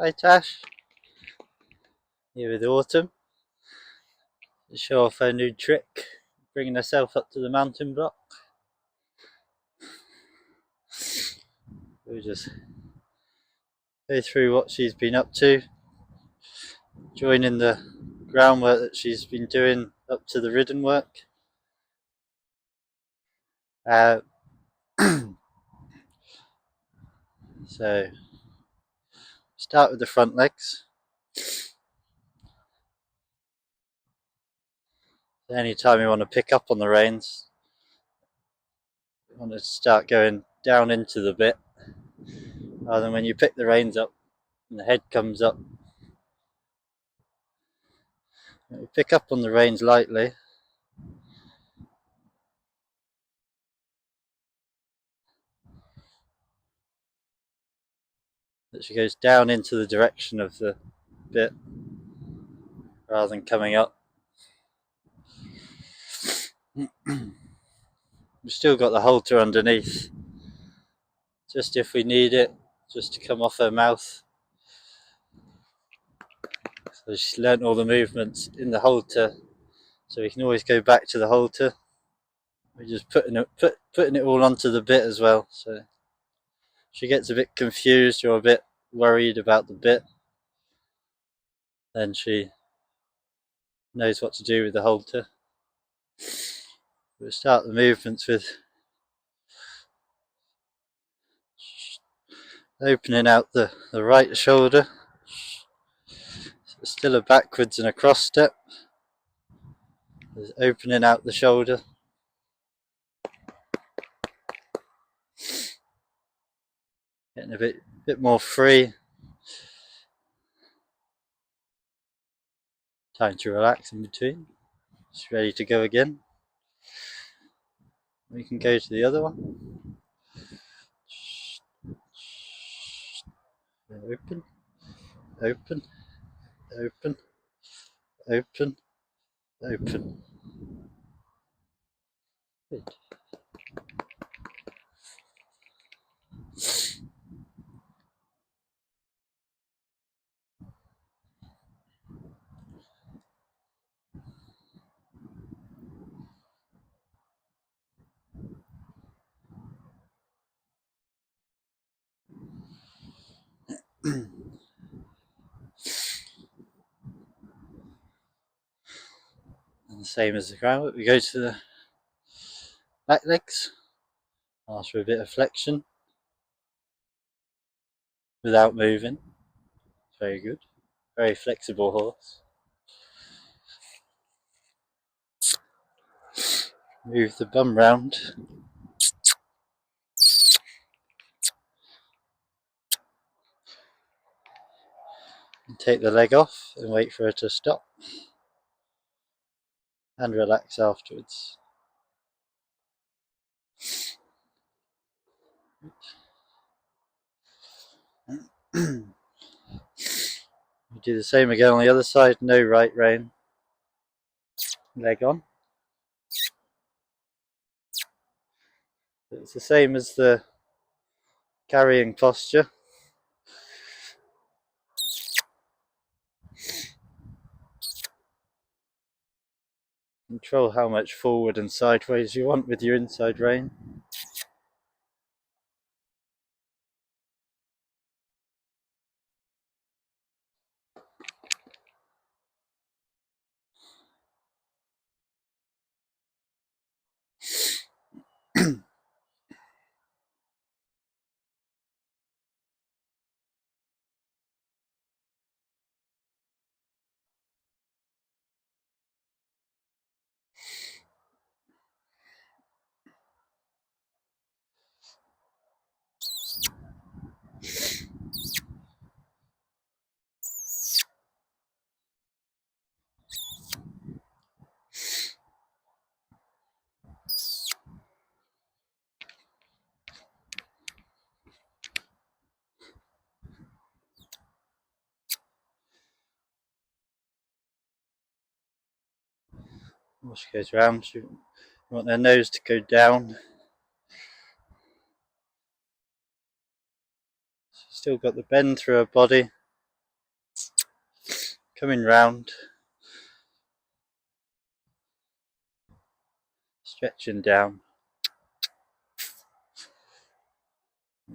Hi Tash, here with Autumn to show off her new trick, bringing herself up to the mountain block. We'll just go through what she's been up to, joining the groundwork that she's been doing up to the ridden work. Uh, so start with the front legs. Anytime you want to pick up on the reins, you want to start going down into the bit, rather than when you pick the reins up and the head comes up. You pick up on the reins lightly. That she goes down into the direction of the bit rather than coming up. We've still got the halter underneath, just if we need it, just to come off her mouth. So she's learnt all the movements in the halter, so we can always go back to the halter. We're just putting it all onto the bit as well, so if she gets a bit confused or a bit worried about the bit, then she knows what to do with the halter. We'll start the movements with opening out the right shoulder. So still a backwards and a cross step. There's opening out the shoulder. Getting a bit more free. Time to relax in between. It's ready to go again. We can go to the other one. Open, open, open, open, open. Good. And the same as the ground, we go to the back legs. Ask for a bit of flexion without moving. Very good. Very flexible horse. Move the bum round. And take the leg off and wait for her to stop. And relax afterwards. We do the same again on the other side. No right rein. Leg on. It's the same as the carrying posture. Control how much forward and sideways you want with your inside rein. When she goes round, you want their nose to go down. She's still got the bend through her body, coming round, stretching down.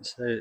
So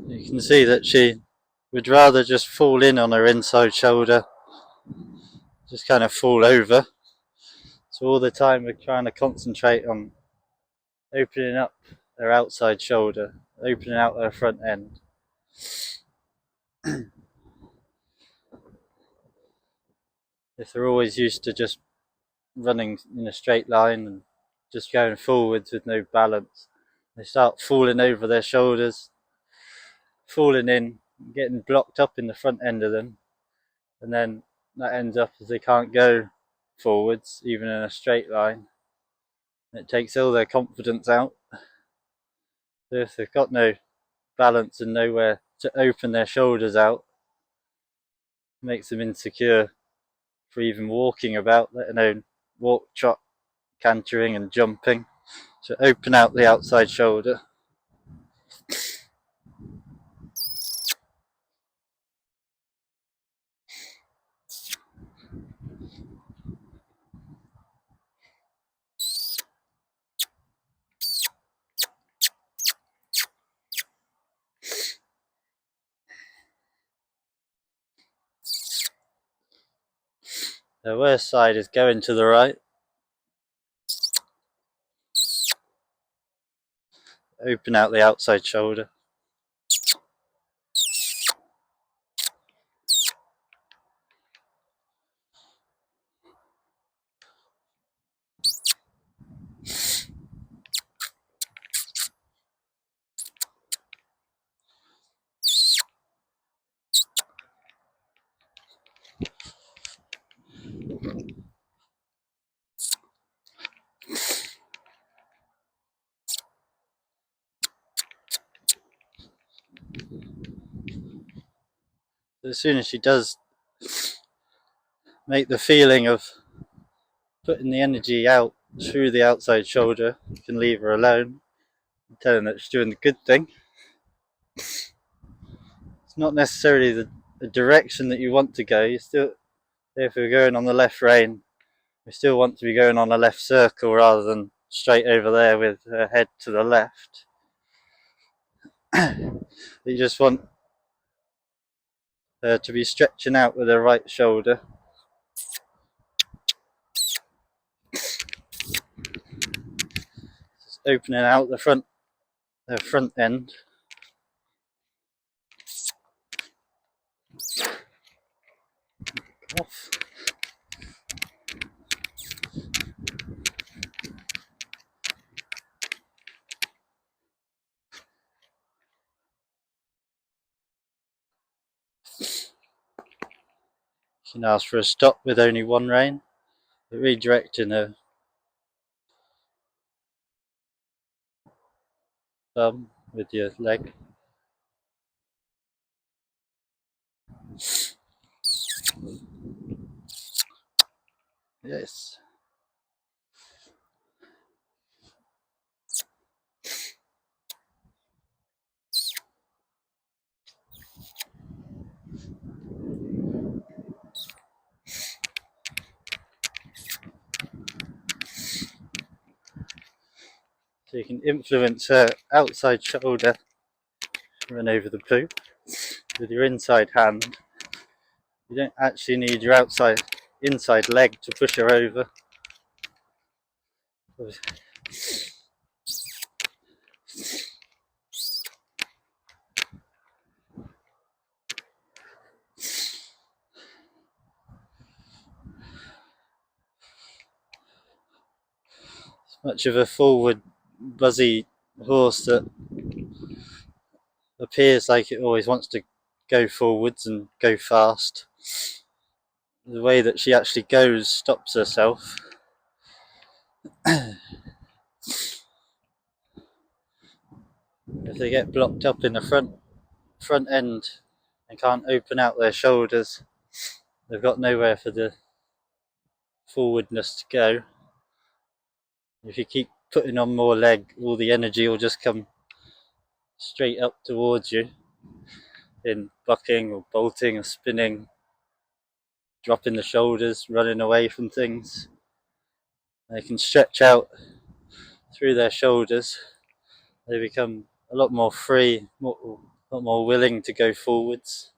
you can see that she would rather just fall in on her inside shoulder, just kind of fall over. So all the time we're trying to concentrate on opening up her outside shoulder, opening out her front end. If they're always used to just running in a straight line and just going forwards with no balance, they start falling over their shoulders, falling in, getting blocked up in the front end of them, and then that ends up as they can't go forwards even in a straight line. It takes all their confidence out. So if they've got no balance and nowhere to open their shoulders out, it makes them insecure for even walking about, let alone walk, trot, cantering and jumping. So open out the outside shoulder. The worst side is going to the right. Open out the outside shoulder. As soon as she does make the feeling of putting the energy out through the outside shoulder, you can leave her alone, tell her that she's doing the good thing. It's not necessarily the direction that you want to go. You still, if we're going on the left rein, we still want to be going on a left circle rather than straight over there with her head to the left. You just want her to be stretching out with her right shoulder. Just opening out the front end. Off. You can ask for a stop with only one rein, but redirecting her thumb with your leg. Yes. So you can influence her outside shoulder, run over the poo with your inside hand. You don't actually need your inside leg to push her over. Much of a forward, buzzy horse that appears like it always wants to go forwards and go fast. The way that she actually goes stops herself. If they get blocked up in the front end and can't open out their shoulders, they've got nowhere for the forwardness to go. If you keep putting on more leg, all the energy will just come straight up towards you in bucking or bolting or spinning, dropping the shoulders, running away from things. They can stretch out through their shoulders. They become a lot more free, a lot more willing to go forwards.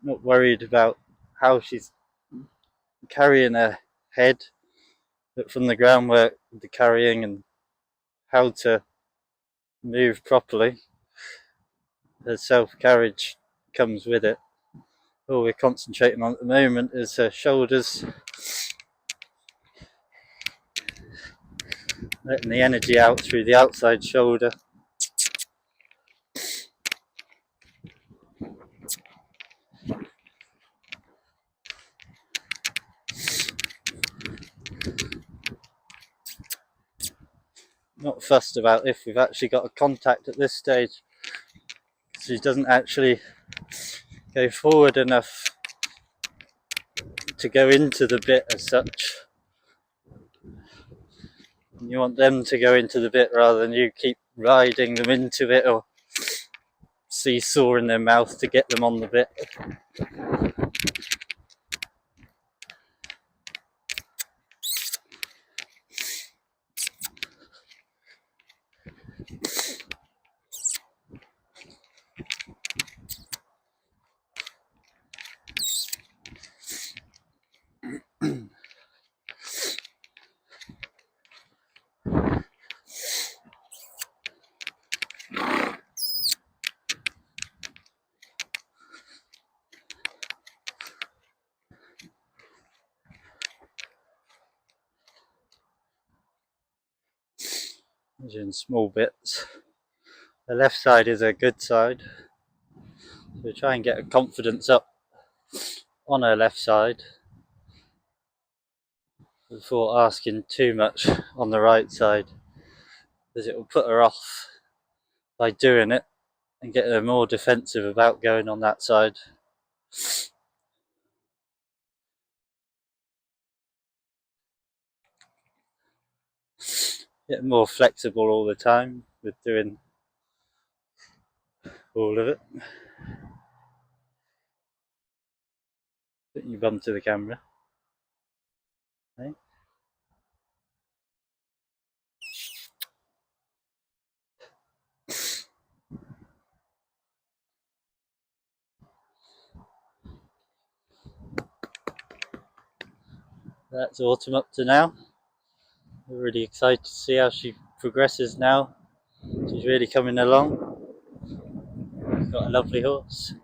Not worried about how she's carrying her head, but from the groundwork, the carrying and how to move properly, the self-carriage comes with it. All we're concentrating on at the moment is her shoulders, letting the energy out through the outside shoulder. Not fussed about if we've actually got a contact at this stage. She doesn't actually go forward enough to go into the bit as such. You want them to go into the bit rather than you keep riding them into it or seesaw in their mouth to get them on the bit. In small bits. The left side is a good side, so try and get a confidence up on her left side before asking too much on the right side, because it will put her off by doing it and get her more defensive about going on that side. Get more flexible all the time with doing all of it. Put your bum to the camera. Okay. That's Autumn up to now. We're really excited to see how she progresses now. She's really coming along. Got a lovely horse.